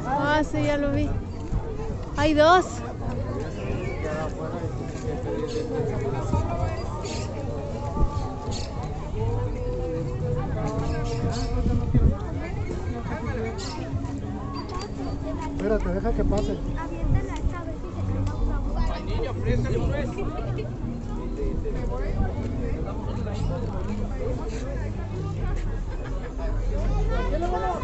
Ah, sí, ya lo vi. Hay dos. Espérate, deja que pase. Aviéntala esta vez y se caiga una agua. Vainilla fresca de una vez. ¿Qué le van a